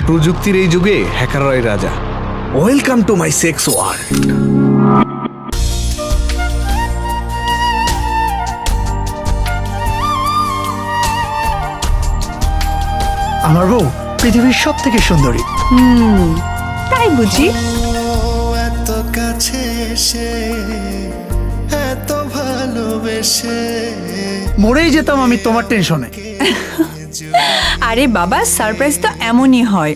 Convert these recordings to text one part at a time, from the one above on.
প্রযুক্তির এই যুগে হ্যাকাররাই রাজা। Welcome to my sex world. আমার বউ পৃথিবীর সব থেকে সুন্দরী। তাই বুঝি? এত কাছে এসে এত ভালোবেসে মরেই যেতাম আমি তোমার টেনশনে। আরে বাবা, সারপ্রাইজ তো এমনই হয়।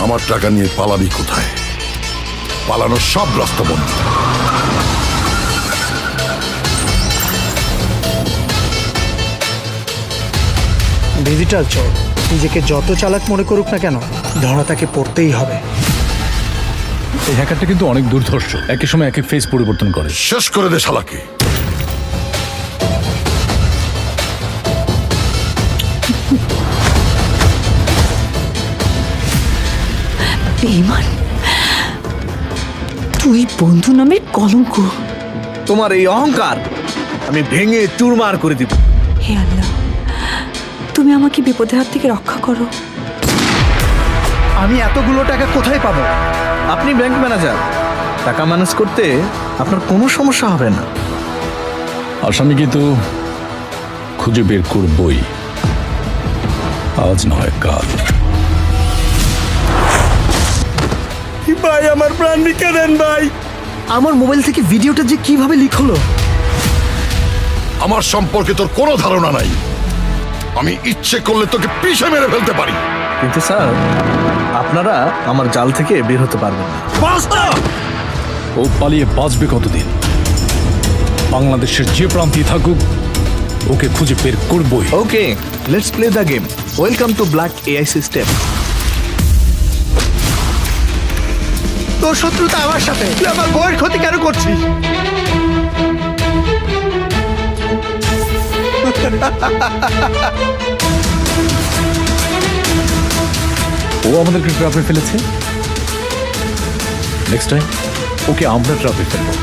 আমার টাকা নিয়ে পালাবি কোথায়? পালানোর সব রাস্তা বন্ধ। ডিজিটাল চোর নিজেকে যত চালাক মনে করুক না কেন, ধরা তাকে পড়তেই হবে। এই হ্যাকারটা কিন্তু অনেক দুর্ধর্ষ, একই সময় এক এক ফেস পরিবর্তন করে। শেষ করে দে শালাকে। বেঈমান, তুই বন্ধু নামের কলঙ্ক। তোমার এই অহংকার আমি ভেঙে চুরমার করে দিব। হে আল্লাহ, তুমি আমাকে বিপদের হাত থেকে রক্ষা করো। আমি এতগুলো টাকা কোথায় পাবো? আপনি ব্যাংক ম্যানেজার, টাকা ম্যানেজ করতে আপনার কোনো সমস্যা হবে না। আসামি কিন্তু খুঁজে বের করবই, আজ নয় কাল। ভাই আমার প্রাণ ভিক্ষা দেন ভাই। আমার মোবাইল থেকে ভিডিওটা যে কিভাবে লিক হলো? আমার সম্পর্কে তোর কোনো ধারণা নাই। আমি ইচ্ছে করলে তোকে পিষে মেরে ফেলতে পারি। কিন্তু স্যার, আপনারা আমার জাল থেকে বের হতে পারবেন না। ও পালিয়ে বাঁচবে কতদিন? বাংলাদেশের যে প্রান্তেই থাকুক, ওকে খুঁজে বের করবই। Okay, let's play the game. Welcome to black AI system. তোর শত্রুতা আমার সাথে, তুই আমার বউয়ের ক্ষতি কেন করছিস? ও আমাদেরকে ট্রাপে ফেলেছে, নেক্সট টাইম ওকে আমরা ট্রাপে ফেলবো।